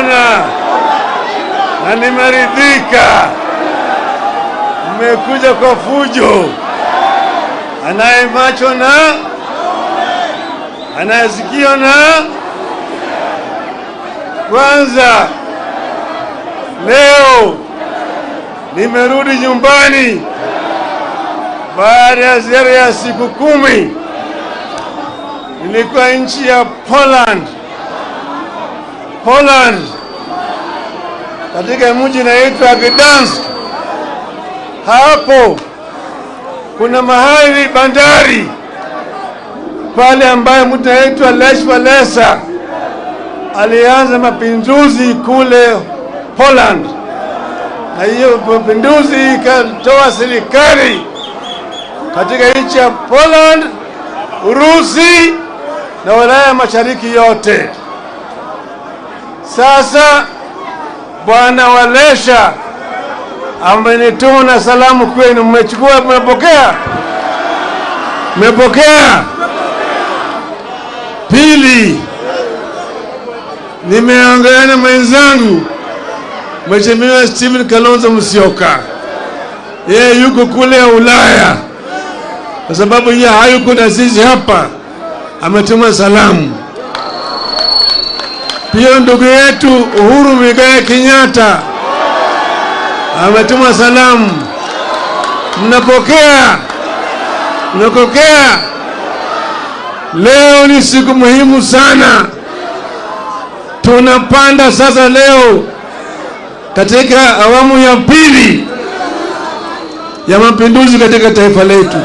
sana na nimeridhika. Mmekuja kwa fujo. Anaye macho na anayesikio na kwanza. Leo nimerudi nyumbani baada ya ziara ya siku 10. Nilikuwa nchi ya Poland katika mji unaitwa Gdansk. Hapo kuna mahali bandari pale ambaye mtu anaitwa Lech Walesa alianza mapinduzi kule Poland, na hiyo mapinduzi ikatoa serikali katika nchi ya Poland, Urusi na Ulaya Mashariki yote. Sasa Bwana Walesha amenituma na salamu kwenu. Mmechukua? Mmepokea? Mmepokea? Pili, nimeongea na mwenzangu Mheshimiwa Stephen Kalonzo Musyoka. Yeye yuko kule Ulaya kwa sababu yeye hayuko na sisi hapa, ametuma salamu. Pia ndugu yetu Uhuru Kenyatta ametuma salamu. Mnapokea? Mnapokea? Leo ni siku muhimu sana. Tunapanda sasa leo katika awamu ya pili ya mapinduzi katika taifa letu.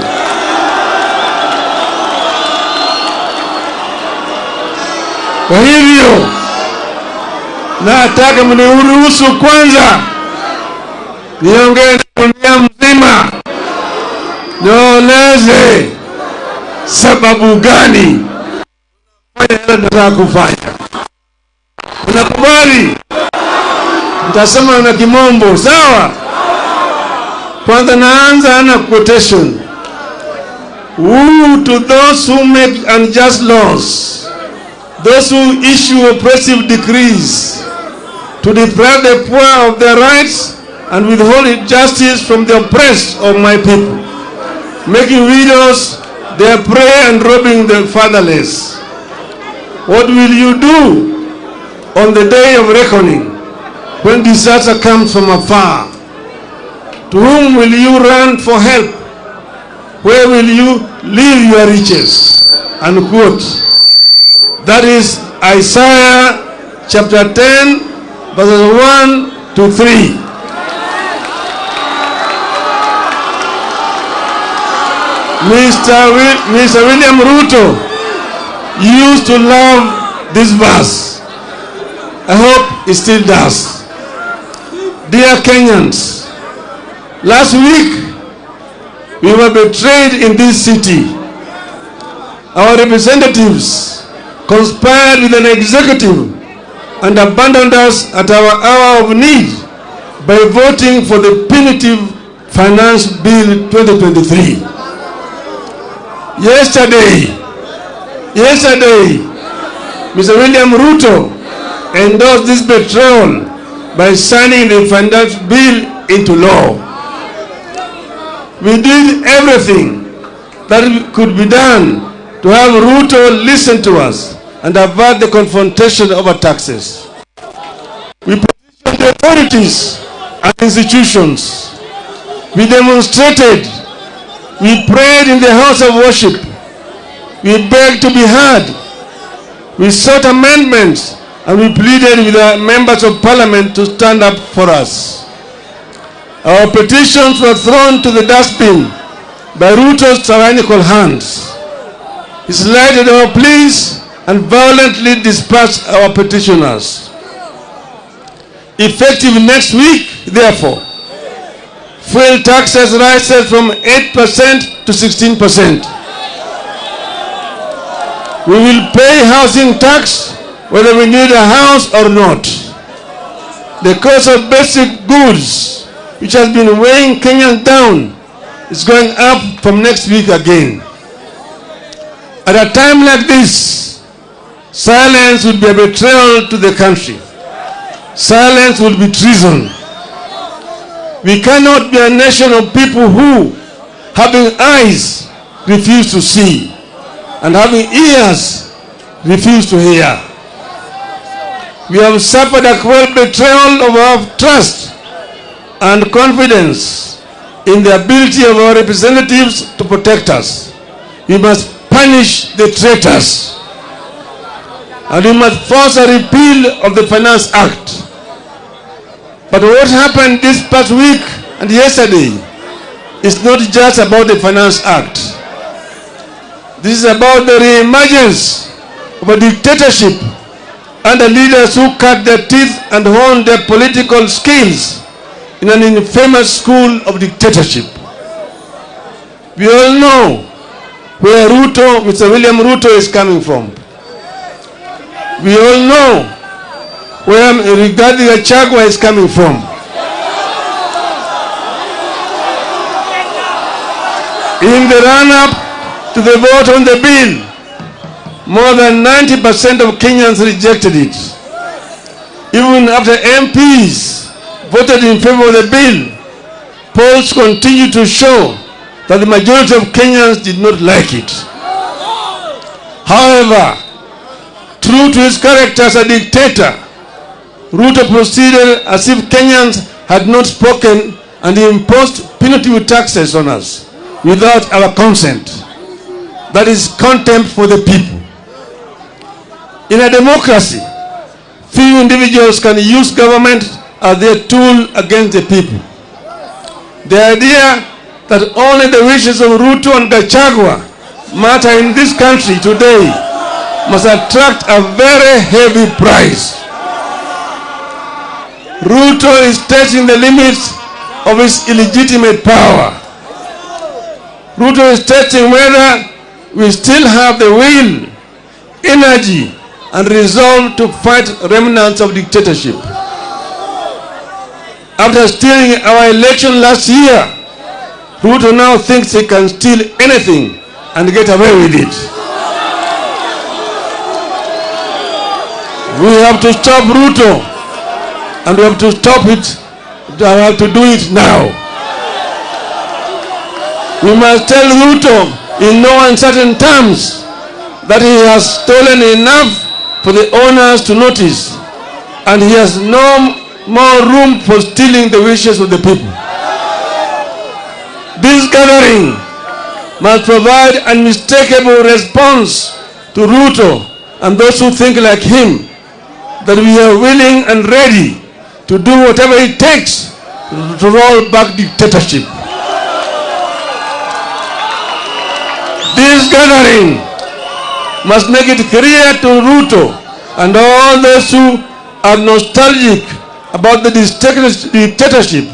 Kwa hivyo nataka mniruhusu kwanza niongee na dunia mzima, nieleze sababu gani nataka kufanya. Unakubali? Nitasema na kimombo, sawa? Kwanza naanza na quotation. Woe to those who make unjust laws, those who issue oppressive decrees, to deprive the poor of their rights and withhold justice from the oppressed of my people, making widows their prey and robbing the fatherless. What will you do on the day of reckoning, when disaster comes from afar? To whom will you run for help? Where will you leave your riches? Unquote. That is Isaiah chapter 10, verses 1 to 3. Mr. William RUTO used to love this verse. I hope he still does. Dear Kenyans, last week we were betrayed in this city. Our representatives conspired with an executive and abandoned us at our hour of need by voting for the punitive Finance Bill 2023. Yesterday, Mr. William RUTO endorsed this betrayal by signing the Finance Bill into law. We did everything that could be done to have RUTO listen to us and avert the confrontation over taxes. We positioned the authorities and institutions. We demonstrated. We prayed in the house of worship. We begged to be heard. We sought amendments, and we pleaded with the members of parliament to stand up for us. Our petitions were thrown to the dustbin by RUTO's tyrannical hands. He slighted our pleas and violently dispatched our petitioners. Effective next week, therefore, fuel taxes rises from 8% to 16%. We will pay housing tax whether we need a house or not. The cost of basic goods, which has been weighing Kenyans down, is going up from next week again. At a time like this, silence would be a betrayal to the country. Silence will be treason. We cannot be a nation of people who, having eyes, refuse to see, and having ears, refuse to hear. We have suffered a cruel betrayal of our trust and confidence in the ability of our representatives to protect us. We must punish the traitors, and we must force a repeal of the Finance Act. But what happened this past week and yesterday is not just about the Finance Act. This is about the re-emergence of a dictatorship under leaders who cut their teeth and honed their political skills in an infamous school of dictatorship. We all know where RUTO, Mr. William Ruto, is coming from. We all know where Rigathi Gachagua is coming from. In the run-up to the vote on the bill, more than 90% of Kenyans rejected it. Even after MPs voted in favor of the bill, polls continue to show that the majority of Kenyans did not like it. However, true to his character as a dictator, RUTO proceeded as if Kenyans had not spoken and imposed punitive taxes on us without our consent. That is contempt for the people. In a democracy, few individuals can use government as their tool against the people. The idea that only the wishes of RUTO and Gachagua matter in this country today must attract a very heavy price. RUTO is testing the limits of his illegitimate power. RUTO is testing whether we still have the will, energy, and resolve to fight remnants of dictatorship. After stealing our election last year, RUTO now thinks he can steal anything and get away with it. We have to stop RUTO, and we have to stop it. We have to do it now. We must tell RUTO in no uncertain terms that he has stolen enough for the owners to notice, and he has no more room for stealing the wishes of the people. This gathering must provide an unmistakable response to RUTO and those who think like him, that we are willing and ready to do whatever it takes to roll back dictatorship. This gathering must make it clear to RUTO and all those who are nostalgic about the dictatorship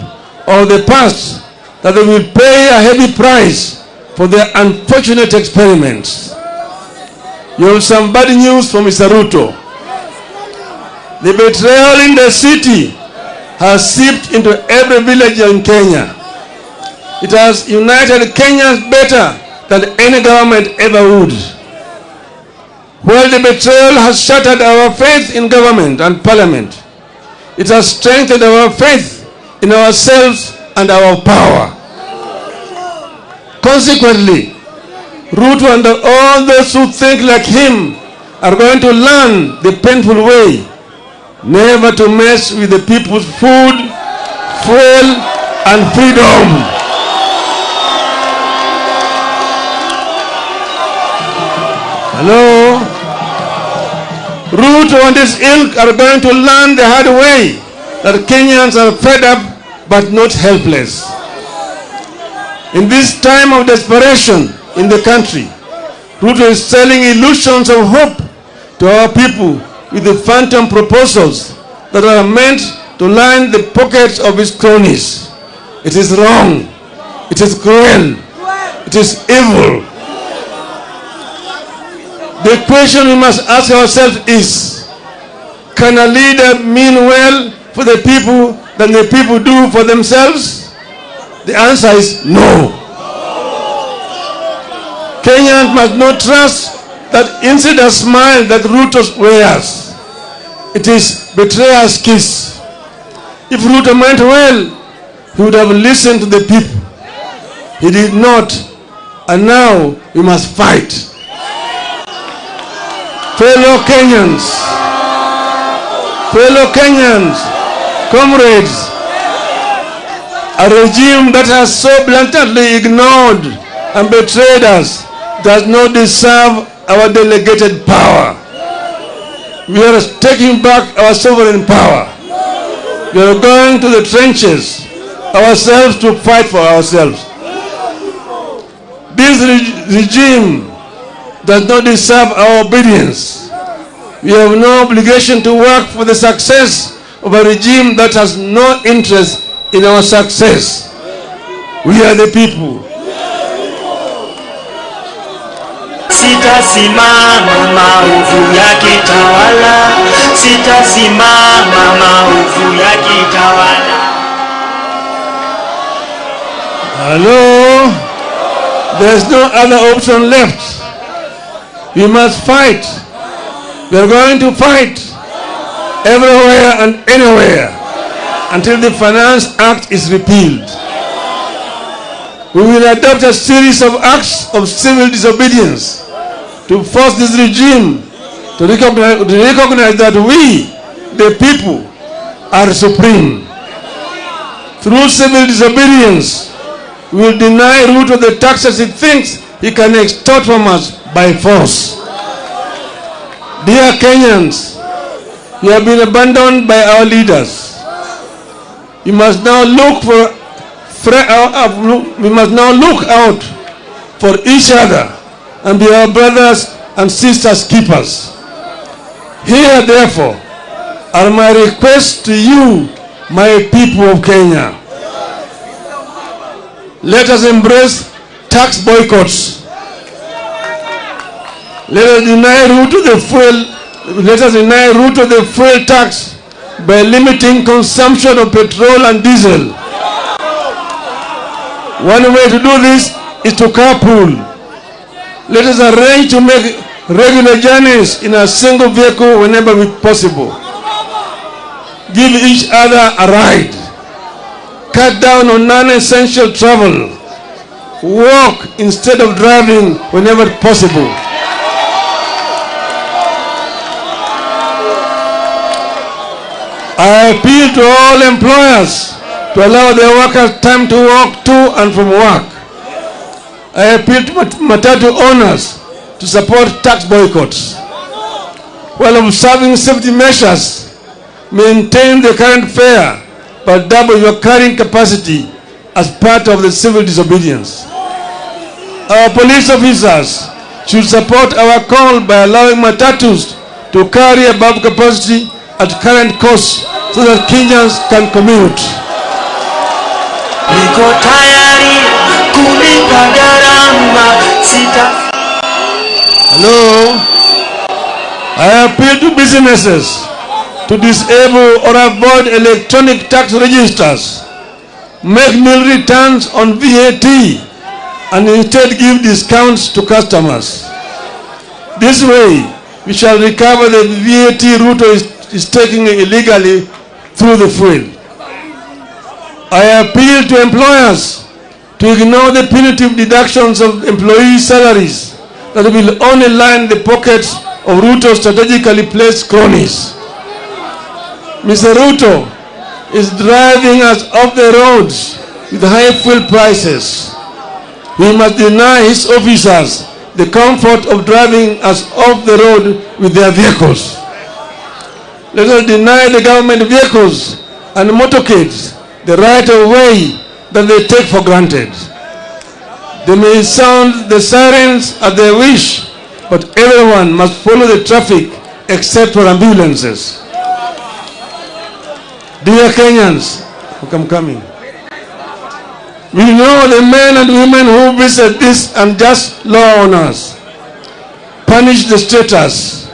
of the past that they will pay a heavy price for their unfortunate experiments. You have some bad news from Mr. RUTO. The betrayal in the city has seeped into every village in Kenya. It has united Kenyans better than any government ever would. While the betrayal has shattered our faith in government and parliament, it has strengthened our faith in ourselves and our power. Consequently, RUTO and all those who think like him are going to learn the painful way never to mess with the people's food, fuel, and freedom. Hello? RUTO and his ilk are going to learn the hard way that Kenyans are fed up but not helpless. In this time of desperation in the country, RUTO is selling illusions of hope to our people with the phantom proposals that are meant to line the pockets of his cronies. It is wrong. It is cruel. It is evil. The question we must ask ourselves is, can a leader mean well for the people than the people do for themselves? The answer is no. Kenyans must not trust that insider smile that RUTO wears. it is betrayer's kiss. If Ruto meant well, he would have listened to the people. He did not, and now we must fight. Fellow Kenyans, comrades, a regime that has so blatantly ignored and betrayed us does not deserve our delegated power. We are taking back our sovereign power. We are going to the trenches ourselves to fight for ourselves. This regime does not deserve our obedience. We have no obligation to work for the success of a regime that has no interest in our success. We are the people. Sitasimama maovu yakitawala, sitasimama maovu yakitawala. Hello? There's no other option left. We must fight. We are going to fight everywhere and anywhere until the Finance Act is repealed. We will adopt a series of acts of civil disobedience to force this regime to recognize that we, the people, are supreme. Through civil disobedience, we will deny RUTO the taxes he thinks he can extort from us by force. Dear Kenyans, we have been abandoned by our leaders. We must now look out for each other and be our brothers and sisters keepers. Here, therefore, are my requests to you, my people of Kenya. Let us embrace tax boycotts. Let us deny RUTO the fuel tax by limiting consumption of petrol and diesel. One way to do this is to carpool. Let us arrange to make regular journeys in a single vehicle whenever possible. Give each other a ride. Cut down on non-essential travel. Walk instead of driving whenever possible. I appeal to all employers to allow their workers time to walk to and from work. I appeal to matatu owners to support tax boycotts. While observing safety measures, maintain the current fare but double your carrying capacity as part of the civil disobedience. Our police officers should support our call by allowing matatus to carry above capacity at current costs so that Kenyans can commute. Niko tayari kulipa gharama Hello? I appeal to businesses to disable or avoid electronic tax registers, make nil returns on VAT, and instead give discounts to customers. This way, we shall recover the VAT RUTO is taking illegally through the fuel. I appeal to employers to ignore the punitive deductions of employee salaries that will only line the pockets of RUTO strategically placed cronies. Mr. RUTO is driving us off the roads with high fuel prices. We must deny his officers the comfort of driving us off the road with their vehicles. Let us deny the government vehicles and motorcades the right of way that they take for granted. They may sound the sirens at their wish, but everyone must follow the traffic except for ambulances. Dear Kenyans, I'm coming. We know the men and women who visit this unjust law on us. Punish the traitors.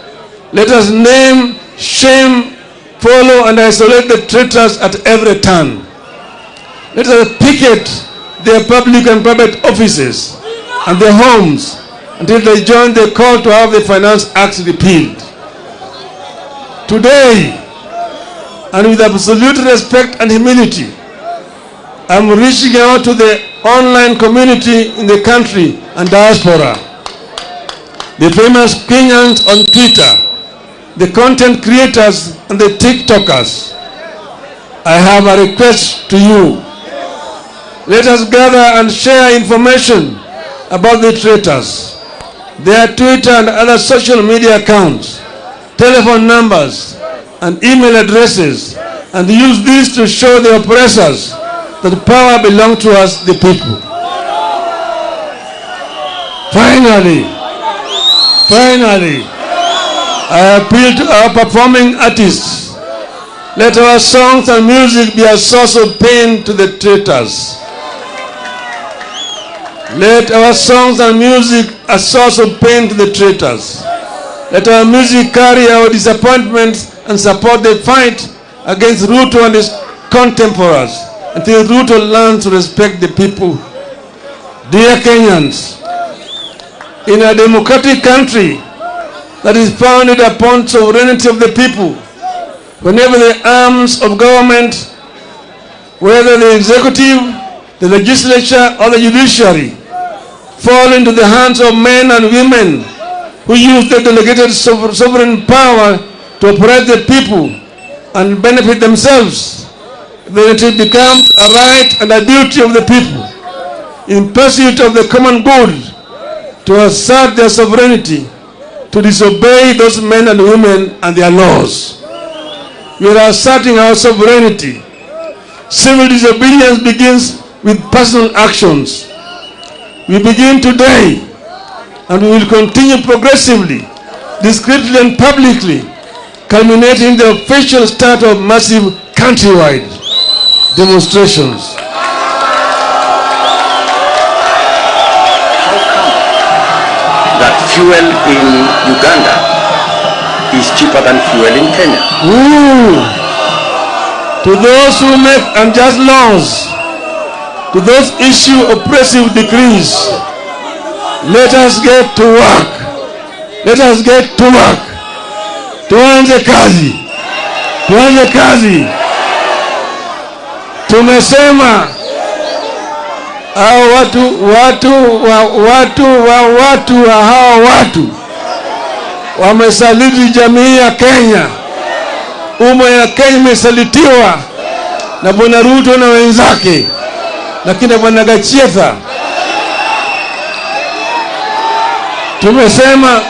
Let us name, shame, follow and isolate the traitors at every turn. Let us picket their public and private offices and their homes until they join the call to have the Finance Act repealed. Today, and with absolute respect and humility, I'm reaching out to the online community in the country and diaspora, the famous Kenyans on Twitter, the content creators and the TikTokers. I have a request to you. Let us gather and share information about the traitors, their Twitter and other social media accounts, telephone numbers and email addresses, and use these to show the oppressors that power belongs to us, the people. Finally, I appeal to our performing artists. Let our songs and music be a source of pain to the traitors. Let our songs and music a source of pain to the traitors. Let our music carry our disappointments and support the fight against RUTO and his contemporaries until RUTO learns to respect the people. Dear Kenyans, in a democratic country that is founded upon sovereignty of the people, whenever the arms of government, whether the executive, the legislature, or the judiciary, fall into the hands of men and women who use their delegated sovereign power to oppress the people and benefit themselves, then it becomes a right and a duty of the people, in pursuit of the common good, to assert their sovereignty, to disobey those men and women and their laws. We are asserting our sovereignty. Civil disobedience begins with personal actions. We begin today, and we will continue progressively, discreetly and publicly, culminating in the official start of massive countrywide demonstrations. That fuel in Uganda is cheaper than fuel in Kenya. To those who make unjust laws, to those issue oppressive decrees, let us get to work. Let us get to work. Tuanze kazi. Tuanze kazi. Tumesema hao watu wamesaliti jamii ya Kenya. Umma ya Kenya imesalitiwa na Bwana RUTO na wenzake, lakini Bwana Gachetha. Tumesema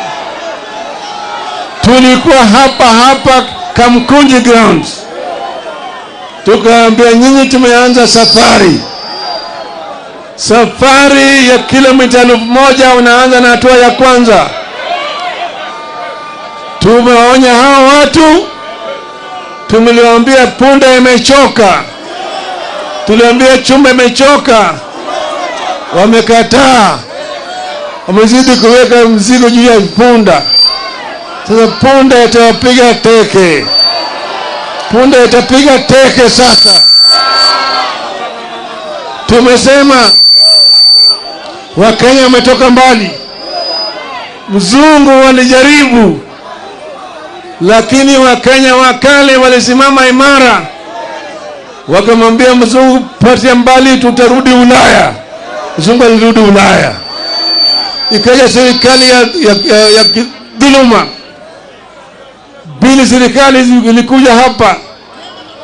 tulikuwa hapa Kamkunji grounds, tukaambia nyinyi tumeanza safari ya kilomita 1000. Unaanza na hatua ya kwanza. Tumewaonya hao watu, tumeliwaambia punda imechoka, tuliambia chumba imechoka, wamekataa, wamezidi kuweka mzigo juu ya punda. Sasa punda itapiga teke, punda itapiga teke. Sasa tumesema Wakenya wametoka mbali. Mzungu walijaribu, lakini Wakenya wakale walisimama imara, wakamwambia mzungu, patia mbali, tutarudi Ulaya. Mzungu alirudi Ulaya. Ikaja serikali ya dhuluma. Bili serikali ilikuja hapa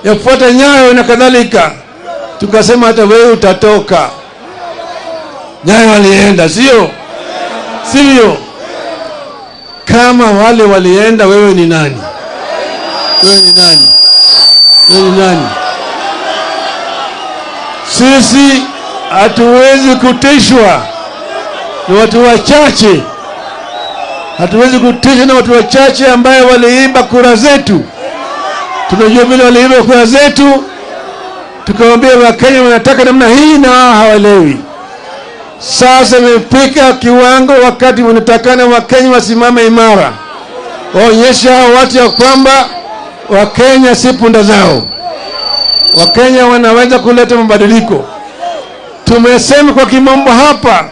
yafuata Nyayo na kadhalika. Tukasema hata wewe utatoka. Nyayo walienda, sio? Kama wale walienda, wewe ni nani? Wewe ni nani? Sisi hatuwezi kutishwa na watu wachache. Hatuwezi kutishwa na watu wachache ambaye waliiba kura zetu. Tunajua vile waliiba kura zetu. Tukawaambia Wakenya wanataka namna hii na hawaelewi. Sasa imefika kiwango wakati wanatakana Wakenya wasimame imara, waonyesha watu ya kwamba Wakenya si punda zao. Wakenya wanaweza kuleta mabadiliko. Tumesema kwa kimombo hapa,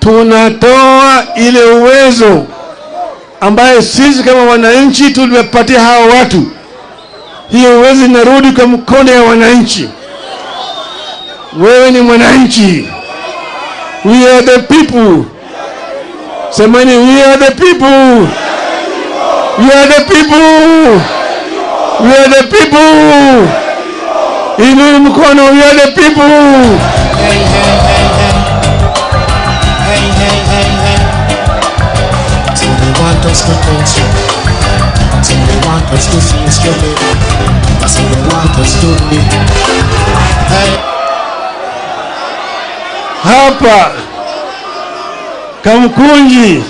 tunatoa ile uwezo ambaye sisi kama wananchi tuliwapatia hao watu, hiyo uwezi narudi kwa mkono ya wananchi. Wewe ni mwananchi. We are the people. Semeni, we are the people. We are the people. We are the people. Inua mkono, we are the people. Hey, hey, hey, hey. Hey, hey, hey, hey. So they want us to think straight. So they want us to feel stupid. So they want us to be. Hey. Hapa Kamkunji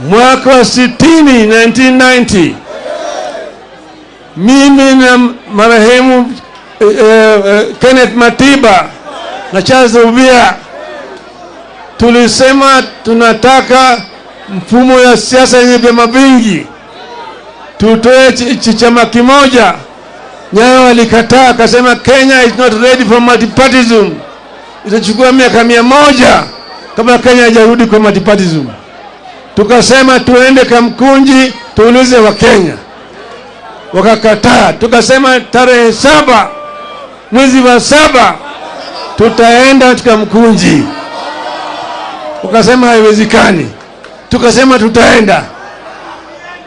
mwaka wa 1990 mimi na marehemu Kenneth Matiba na Charles Rubia tulisema tunataka mfumo ya siasa yenye vyama vingi, tutoe chama kimoja. Nyayo alikataa, akasema Kenya is not ready for multipartyism. Itachukua miaka 100 kabla Kenya haijarudi kwa multipartyism. Tukasema tuende Kamkunji tuulize wa Kenya, wakakataa. Tukasema tarehe 7 mwezi wa 7 tutaenda Kamkunji, wakasema haiwezekani. Tukasema tutaenda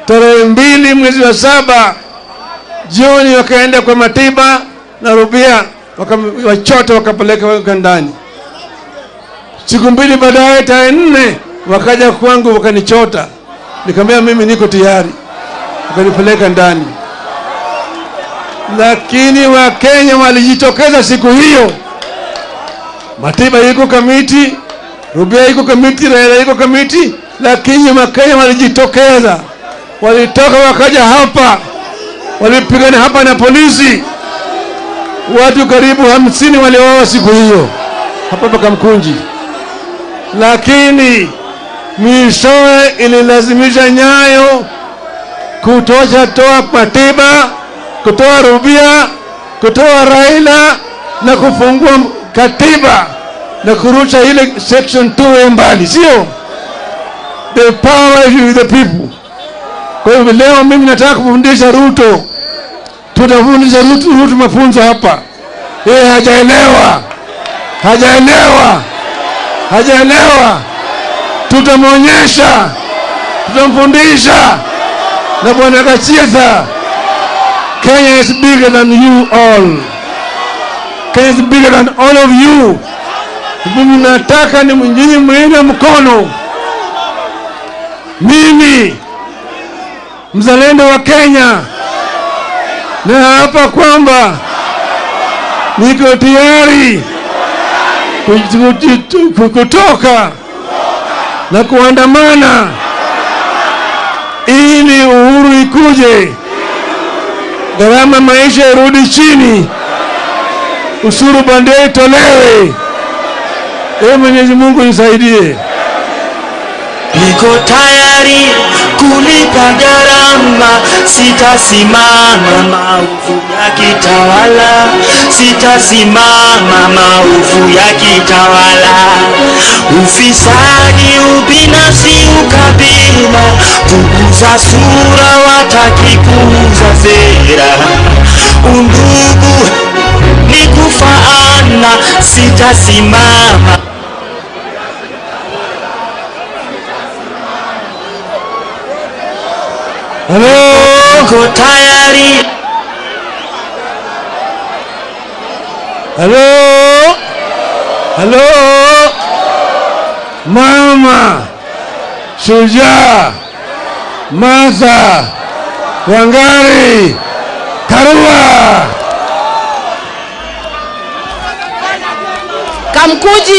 tarehe 2 mwezi wa 7 jioni, wakaenda kwa Matiba na Rubia, wakachota wakapeleka ndani. Siku 2 baadaye tarehe 4 wakaja kwangu wakanichota, nikamwambia mimi niko tayari, wakanipeleka ndani. Lakini wa Kenya walijitokeza siku hiyo. Matiba yuko kamiti, Rubia yuko kamiti, Raila yuko kamiti, lakini wa Kenya walijitokeza. Walitoka wakaja hapa, walipigana hapa na polisi. Watu karibu 50 waliuawa siku hiyo hapa Kamkunji. Lakini mwishowe ililazimisha Nyayo toa Matiba, kutoa Rubia, kutoa Raila na kufungua katiba na kurusha ile section 2 mbali, sio? The power is with the people. Kwa hivyo leo mimi nataka kufundisha RUTO. Tutafundisha RUTO mafunzo hapa. Yeye hajaelewa. Tutamwonyesha, tutamfundisha. Na Bwana Kachitha, Kenya is bigger than you all. Kenya is bigger than all of you. Mimi nataka ni nyinyi muinue mkono. Mimi mzalendo wa Kenya, na hapa kwamba niko tayari kutoka na kuandamana ili uhuru ikuje, gharama maisha irudi chini, ushuru bandia itolewe. Mwenyezi Mungu nisaidie. Niko tayari kulipa gharama, sitasimama maovu ya kitawala, sitasimama maovu ya kitawala. Ufisadi, ubinafsi, ukabila, kuuza sura, wataki kuuza sera. Undugu ni kufaana, sitasimama. Hello? Niko tayari. Hello? Mama Shujaa Martha Wangari Karua. Kamkunji